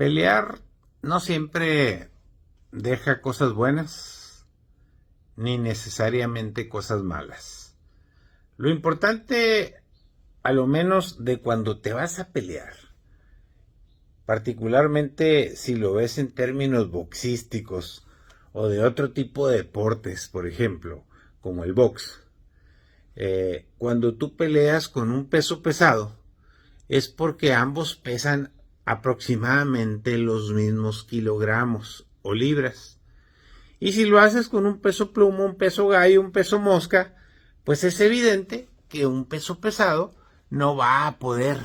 Pelear no siempre deja cosas buenas, ni necesariamente cosas malas. Lo importante, a lo menos de cuando te vas a pelear, particularmente si lo ves en términos boxísticos o de otro tipo de deportes, por ejemplo, como el box, cuando tú peleas con un peso pesado, es porque ambos pesan aproximadamente los mismos kilogramos o libras. Y si lo haces con un peso pluma, un peso gallo, un peso mosca, pues es evidente que un peso pesado no va a poder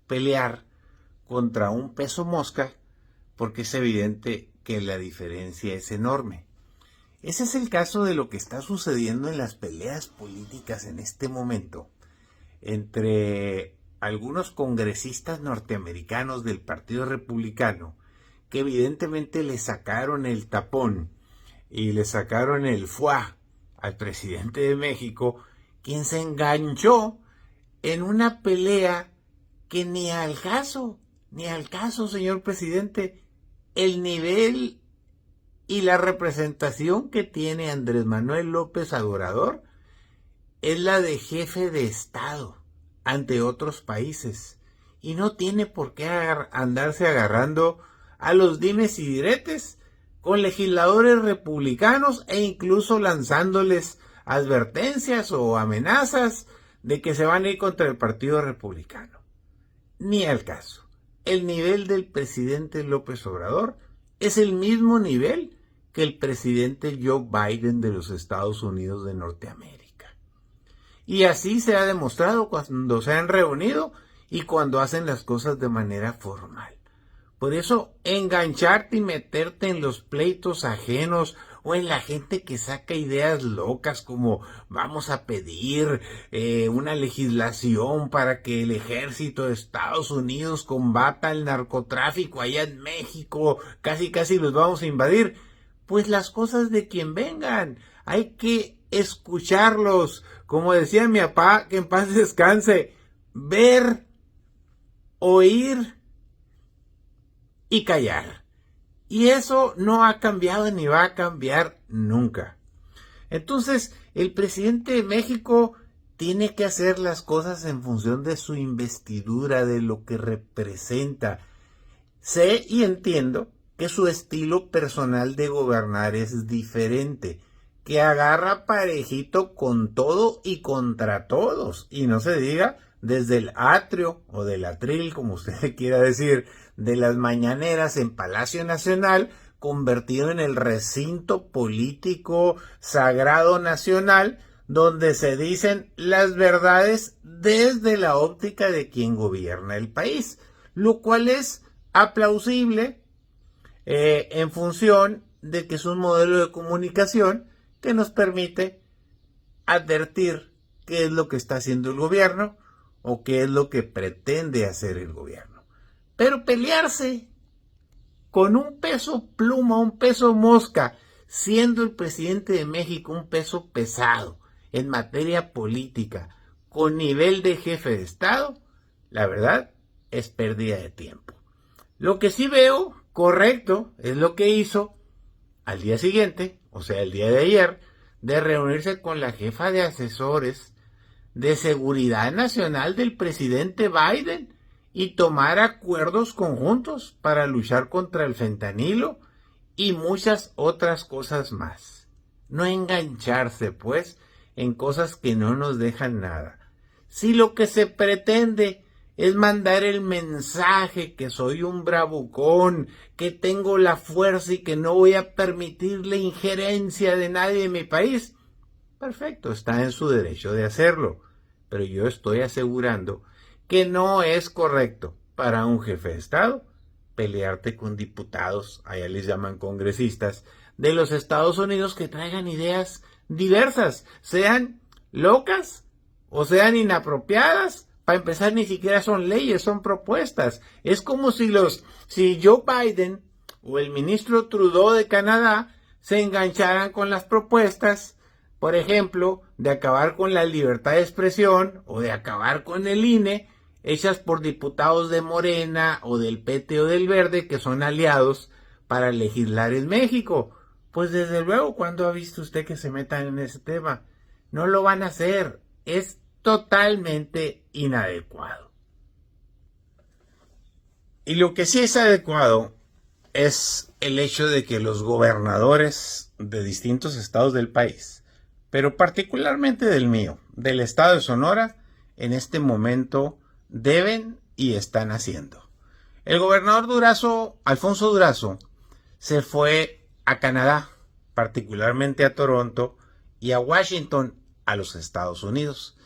pelear contra un peso mosca, porque es evidente que la diferencia es enorme. Ese es el caso de lo que está sucediendo en las peleas políticas en este momento entre algunos congresistas norteamericanos del Partido Republicano, que evidentemente le sacaron el tapón y le sacaron el foie al presidente de México, quien se enganchó en una pelea que ni al caso, señor presidente. El nivel y la representación que tiene Andrés Manuel López Obrador es la de jefe de Estado ante otros países y no tiene por qué andarse agarrando a los dimes y diretes con legisladores republicanos e incluso lanzándoles advertencias o amenazas de que se van a ir contra el Partido Republicano. Ni al caso. El nivel del presidente López Obrador es el mismo nivel que el presidente Joe Biden de los Estados Unidos de Norteamérica. Y así se ha demostrado cuando se han reunido y cuando hacen las cosas de manera formal. Por eso, engancharte y meterte en los pleitos ajenos o en la gente que saca ideas locas como vamos a pedir una legislación para que el ejército de Estados Unidos combata el narcotráfico allá en México, casi los vamos a invadir. Pues las cosas de quien vengan, hay que escucharlos. Como decía mi papá, que en paz descanse, ver, oír y callar. Y eso no ha cambiado ni va a cambiar nunca. Entonces, el presidente de México tiene que hacer las cosas en función de su investidura, de lo que representa. Sé y entiendo que su estilo personal de gobernar es diferente, que agarra parejito con todo y contra todos, y no se diga desde el atrio o del atril, como usted le quiera decir, de las mañaneras en Palacio Nacional, convertido en el recinto político sagrado nacional, donde se dicen las verdades desde la óptica de quien gobierna el país, lo cual es aplausible en función de que es un modelo de comunicación que nos permite advertir qué es lo que está haciendo el gobierno o qué es lo que pretende hacer el gobierno. Pero pelearse con un peso pluma, un peso mosca, siendo el presidente de México un peso pesado en materia política, con nivel de jefe de Estado, la verdad es pérdida de tiempo. Lo que sí veo correcto es lo que hizo al día siguiente, o sea, el día de ayer, de reunirse con la jefa de asesores de seguridad nacional del presidente Biden y tomar acuerdos conjuntos para luchar contra el fentanilo y muchas otras cosas más. No engancharse, pues, en cosas que no nos dejan nada. Si lo que se pretende es mandar el mensaje que soy un bravucón, que tengo la fuerza y que no voy a permitir la injerencia de nadie en mi país, perfecto, está en su derecho de hacerlo. Pero yo estoy asegurando que no es correcto para un jefe de Estado pelearte con diputados, allá les llaman congresistas, de los Estados Unidos que traigan ideas diversas, sean locas o sean inapropiadas. Para empezar, ni siquiera son leyes, son propuestas. Es como si Joe Biden o el ministro Trudeau de Canadá se engancharan con las propuestas, por ejemplo, de acabar con la libertad de expresión o de acabar con el INE, hechas por diputados de Morena o del PT o del Verde que son aliados para legislar en México. Pues desde luego, ¿cuándo ha visto usted que se metan en ese tema? No lo van a hacer. Es totalmente inadecuado. Y lo que sí es adecuado es el hecho de que los gobernadores de distintos estados del país, pero particularmente del mío, del estado de Sonora, en este momento deben y están haciendo. El gobernador Durazo, Alfonso Durazo, se fue a Canadá, particularmente a Toronto, y a Washington, a los Estados Unidos.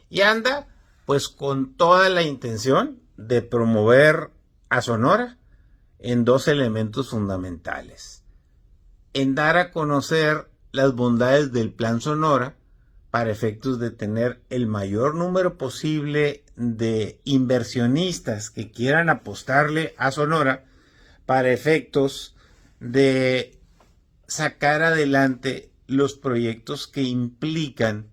Y anda, pues, con toda la intención de promover a Sonora en dos elementos fundamentales. En dar a conocer las bondades del Plan Sonora para efectos de tener el mayor número posible de inversionistas que quieran apostarle a Sonora para efectos de sacar adelante los proyectos que implican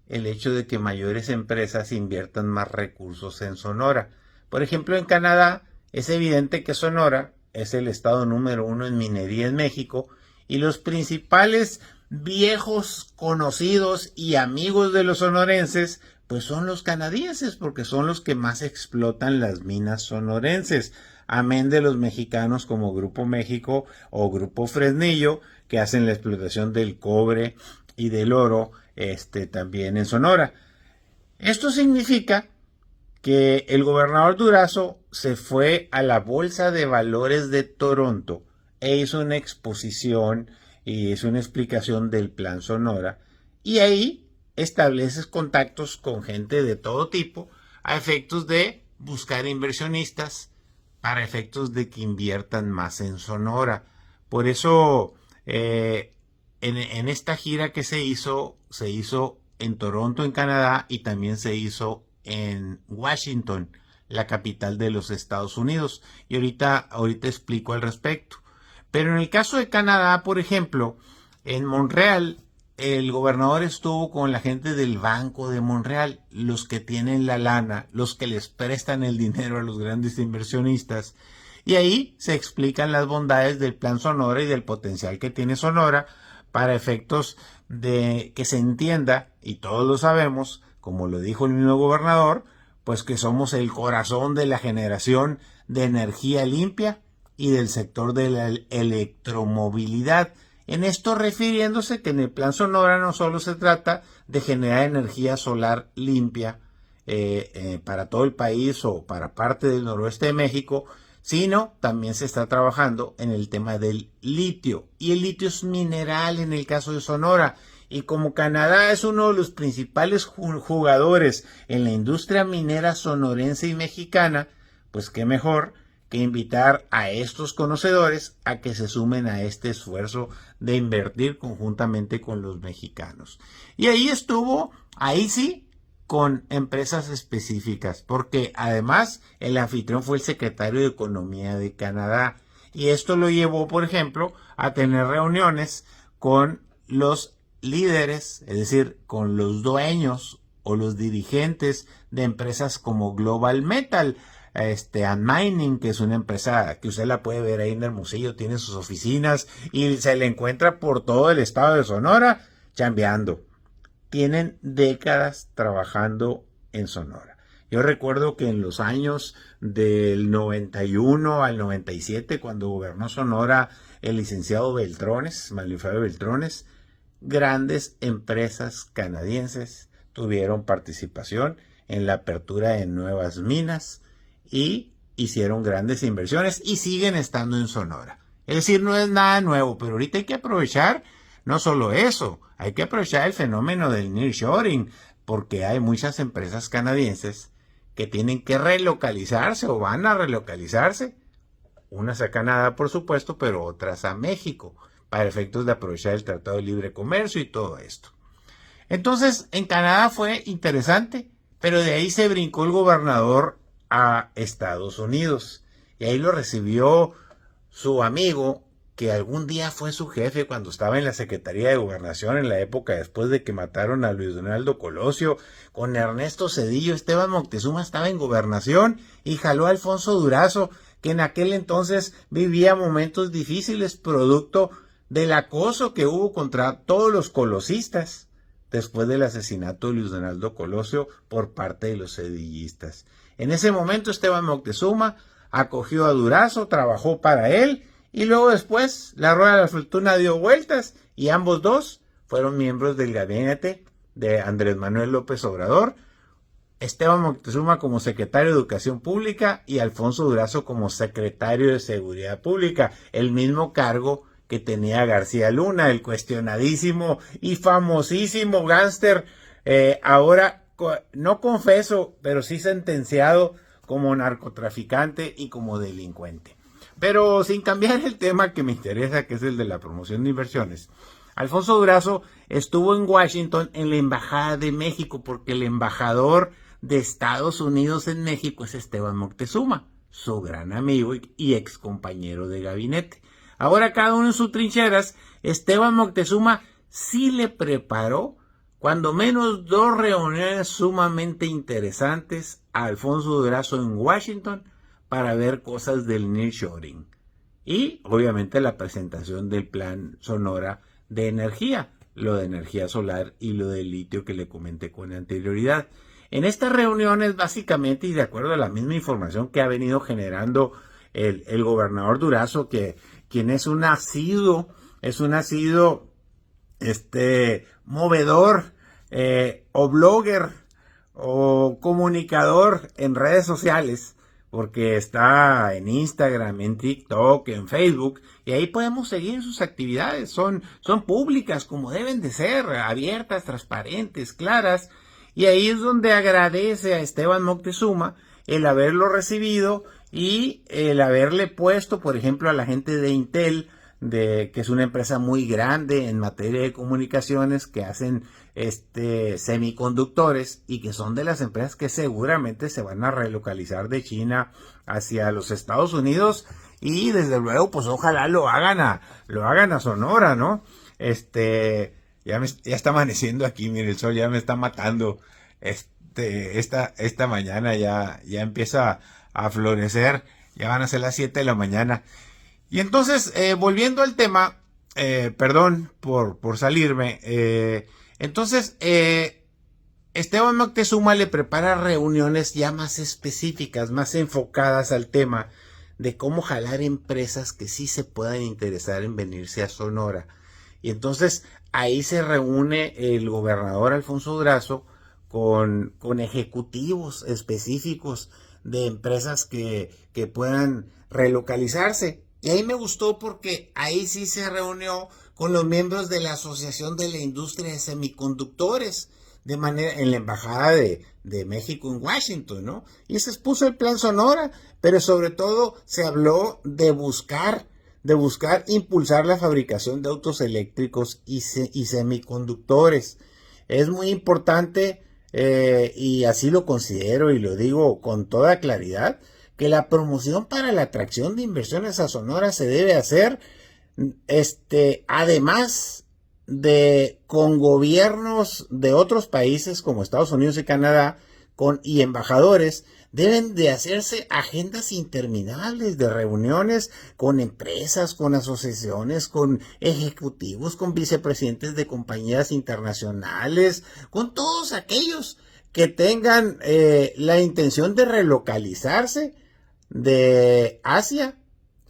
el hecho de que mayores empresas inviertan más recursos en Sonora. Por ejemplo, en Canadá es evidente que Sonora es el estado número 1 en minería en México y los principales viejos conocidos y amigos de los sonorenses pues son los canadienses, porque son los que más explotan las minas sonorenses, amén de los mexicanos como Grupo México o Grupo Fresnillo, que hacen la explotación del cobre y del oro también en Sonora. Esto significa que el gobernador Durazo se fue a la Bolsa de Valores de Toronto e hizo una exposición y hizo una explicación del Plan Sonora, y ahí estableces contactos con gente de todo tipo a efectos de buscar inversionistas, para efectos de que inviertan más en Sonora. Por eso en esta gira que se hizo en Toronto, en Canadá, y también se hizo en Washington, la capital de los Estados Unidos. Y ahorita explico al respecto. Pero en el caso de Canadá, por ejemplo, en Montreal, el gobernador estuvo con la gente del Banco de Montreal, los que tienen la lana, los que les prestan el dinero a los grandes inversionistas. Y ahí se explican las bondades del Plan Sonora y del potencial que tiene Sonora para efectos de que se entienda, y todos lo sabemos, como lo dijo el mismo gobernador, pues que somos el corazón de la generación de energía limpia y del sector de la electromovilidad. En esto refiriéndose que en el Plan Sonora no solo se trata de generar energía solar limpia para todo el país o para parte del noroeste de México, sino también se está trabajando en el tema del litio. Y el litio es mineral en el caso de Sonora. Y como Canadá es uno de los principales jugadores en la industria minera sonorense y mexicana, pues qué mejor que invitar a estos conocedores a que se sumen a este esfuerzo de invertir conjuntamente con los mexicanos. Y ahí sí, con empresas específicas, porque además el anfitrión fue el secretario de Economía de Canadá. Y esto lo llevó, por ejemplo, a tener reuniones con los líderes, es decir, con los dueños o los dirigentes de empresas como Global Metal, and Mining, que es una empresa que usted la puede ver ahí en Hermosillo, tiene sus oficinas y se le encuentra por todo el estado de Sonora chambeando. Tienen décadas trabajando en Sonora. Yo recuerdo que en los años del 91 al 97, cuando gobernó Sonora el licenciado Beltrones, Manlio Beltrones, grandes empresas canadienses tuvieron participación en la apertura de nuevas minas y hicieron grandes inversiones y siguen estando en Sonora. Es decir, no es nada nuevo, pero ahorita hay que aprovechar no solo eso, hay que aprovechar el fenómeno del nearshoring, porque hay muchas empresas canadienses que tienen que relocalizarse o van a relocalizarse, unas a Canadá por supuesto, pero otras a México, para efectos de aprovechar el Tratado de Libre Comercio y todo esto. Entonces, en Canadá fue interesante, pero de ahí se brincó el gobernador a Estados Unidos, y ahí lo recibió su amigo, que algún día fue su jefe cuando estaba en la Secretaría de Gobernación en la época después de que mataron a Luis Donaldo Colosio, con Ernesto Zedillo, Esteban Moctezuma estaba en Gobernación y jaló a Alfonso Durazo, que en aquel entonces vivía momentos difíciles producto del acoso que hubo contra todos los colosistas después del asesinato de Luis Donaldo Colosio por parte de los zedillistas. En ese momento Esteban Moctezuma acogió a Durazo, trabajó para él, y luego después la rueda de la fortuna dio vueltas y ambos dos fueron miembros del gabinete de Andrés Manuel López Obrador, Esteban Moctezuma como secretario de Educación Pública y Alfonso Durazo como secretario de Seguridad Pública, el mismo cargo que tenía García Luna, el cuestionadísimo y famosísimo gánster, ahora no confeso, pero sí sentenciado como narcotraficante y como delincuente. Pero sin cambiar el tema que me interesa, que es el de la promoción de inversiones, Alfonso Durazo estuvo en Washington en la Embajada de México porque el embajador de Estados Unidos en México es Esteban Moctezuma, su gran amigo y ex compañero de gabinete. Ahora cada uno en sus trincheras, Esteban Moctezuma sí le preparó cuando menos 2 reuniones sumamente interesantes a Alfonso Durazo en Washington para ver cosas del nearshoring y obviamente la presentación del plan Sonora de energía, lo de energía solar y lo del litio que le comenté con anterioridad. En estas reuniones básicamente y de acuerdo a la misma información que ha venido generando el gobernador Durazo, quien es un asiduo movedor o blogger o comunicador en redes sociales, porque está en Instagram, en TikTok, en Facebook, y ahí podemos seguir sus actividades. Son públicas como deben de ser, abiertas, transparentes, claras, y ahí es donde agradece a Esteban Moctezuma el haberlo recibido y el haberle puesto, por ejemplo, a la gente de Intel, que es una empresa muy grande en materia de comunicaciones, que hacen semiconductores y que son de las empresas que seguramente se van a relocalizar de China hacia los Estados Unidos y desde luego pues ojalá lo hagan a Sonora, ¿no? Ya está amaneciendo aquí, mire, el sol ya me está matando. Esta mañana ya empieza a florecer, ya van a ser las 7 de la mañana. Y entonces, volviendo al tema, perdón por salirme, entonces, Esteban Moctezuma le prepara reuniones ya más específicas, más enfocadas al tema de cómo jalar empresas que sí se puedan interesar en venirse a Sonora. Y entonces ahí se reúne el gobernador Alfonso Durazo con ejecutivos específicos de empresas que puedan relocalizarse. Y ahí me gustó porque ahí sí se reunió con los miembros de la Asociación de la Industria de Semiconductores, de manera en la Embajada de México en Washington, ¿no? Y se expuso el plan Sonora, pero sobre todo se habló de buscar impulsar la fabricación de autos eléctricos y semiconductores. Es muy importante, y así lo considero y lo digo con toda claridad, que la promoción para la atracción de inversiones a Sonora se debe hacer, además de con gobiernos de otros países como Estados Unidos y Canadá, y embajadores, deben de hacerse agendas interminables de reuniones con empresas, con asociaciones, con ejecutivos, con vicepresidentes de compañías internacionales, con todos aquellos que tengan la intención de relocalizarse de Asia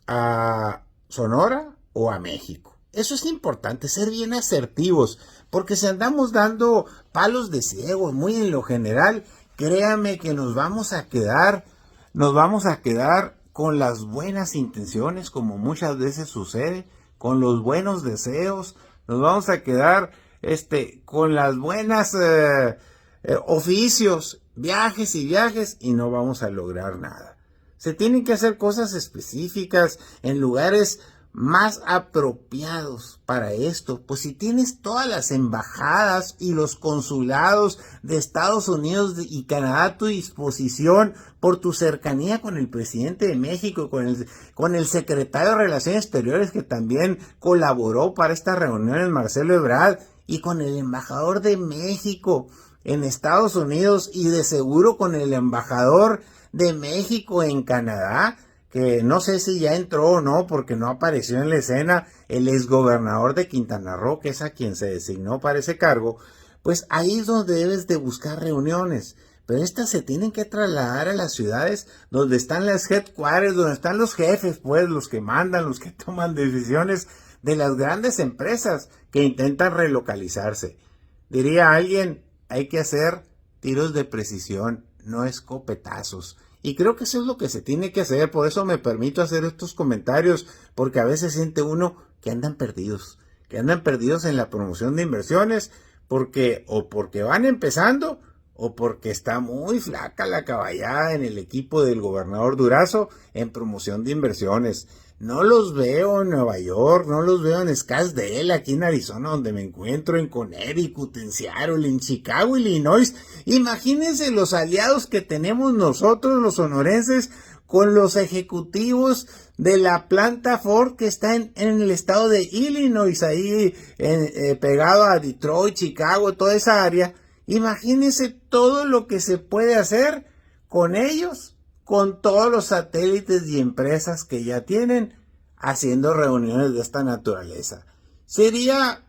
a Sonora o a México. Eso es importante, ser bien asertivos, porque si andamos dando palos de ciego muy en lo general, créame que nos vamos a quedar con las buenas intenciones, como muchas veces sucede, con los buenos deseos, nos vamos a quedar con las buenas oficios, viajes y no vamos a lograr nada. Se tienen que hacer cosas específicas en lugares más apropiados para esto? Pues si tienes todas las embajadas y los consulados de Estados Unidos y Canadá a tu disposición por tu cercanía con el presidente de México, con el secretario de Relaciones Exteriores que también colaboró para estas reuniones, Marcelo Ebrard, y con el embajador de México en Estados Unidos y de seguro con el embajador de México en Canadá, que no sé si ya entró o no porque no apareció en la escena el exgobernador de Quintana Roo, que es a quien se designó para ese cargo. Pues ahí es donde debes de buscar reuniones, pero estas se tienen que trasladar a las ciudades donde están las headquarters, donde están los jefes, pues los que mandan, los que toman decisiones de las grandes empresas que intentan relocalizarse. Diría alguien, hay que hacer tiros de precisión, no escopetazos. Y creo que eso es lo que se tiene que hacer, por eso me permito hacer estos comentarios, porque a veces siente uno que andan perdidos en la promoción de inversiones, porque van empezando, o porque está muy flaca la caballada en el equipo del gobernador Durazo en promoción de inversiones. No los veo en Nueva York, no los veo en Scottsdale, aquí en Arizona, donde me encuentro, en Connecticut, en Seattle, en Chicago, Illinois. Imagínense los aliados que tenemos nosotros, los sonorenses, con los ejecutivos de la planta Ford que está en el estado de Illinois, ahí pegado a Detroit, Chicago, toda esa área. Imagínense todo lo que se puede hacer con ellos, con todos los satélites y empresas que ya tienen, haciendo reuniones de esta naturaleza. Sería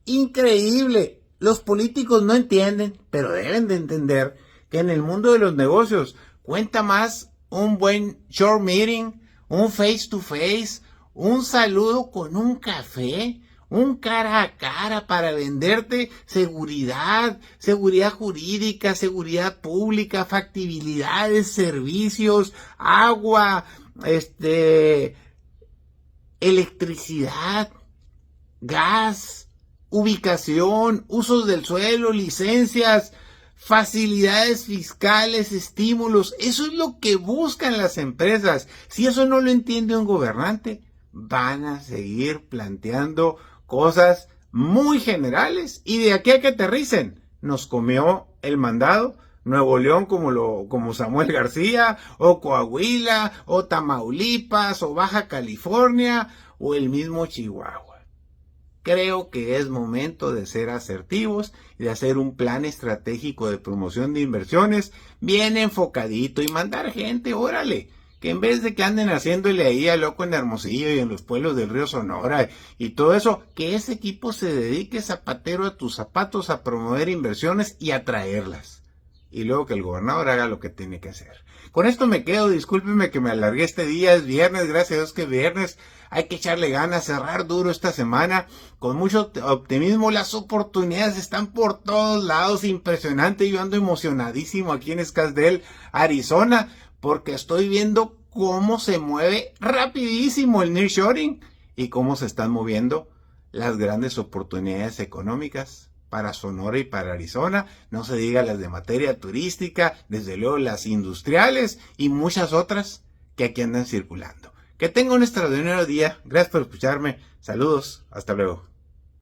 increíble. Los políticos no entienden, pero deben de entender que en el mundo de los negocios cuenta más un buen short meeting, un face to face, un saludo con un café, un cara a cara para venderte seguridad jurídica, seguridad pública, factibilidad de servicios, agua, electricidad, gas, ubicación, usos del suelo, licencias, facilidades fiscales, estímulos. Eso es lo que buscan las empresas. Si eso no lo entiende un gobernante, van a seguir planteando cosas muy generales y de aquí a que aterricen nos comió el mandado Nuevo León como Samuel García, o Coahuila, o Tamaulipas, o Baja California, o el mismo Chihuahua. Creo que es momento de ser asertivos y de hacer un plan estratégico de promoción de inversiones bien enfocadito y mandar gente, órale, que en vez de que anden haciéndole ahí a loco en Hermosillo y en los pueblos del río Sonora y todo eso, que ese equipo se dedique zapatero a tus zapatos a promover inversiones y a traerlas. Y luego que el gobernador haga lo que tiene que hacer. Con esto me quedo, discúlpenme que me alargué este día, es viernes, gracias a Dios que es viernes, hay que echarle ganas, cerrar duro esta semana, con mucho optimismo, las oportunidades están por todos lados, impresionante, yo ando emocionadísimo aquí en Scottsdale, Arizona, porque estoy viendo cómo se mueve rapidísimo el nearshoring y cómo se están moviendo las grandes oportunidades económicas para Sonora y para Arizona, no se diga las de materia turística, desde luego las industriales y muchas otras que aquí andan circulando. Que tenga un extraordinario día, gracias por escucharme, saludos, hasta luego.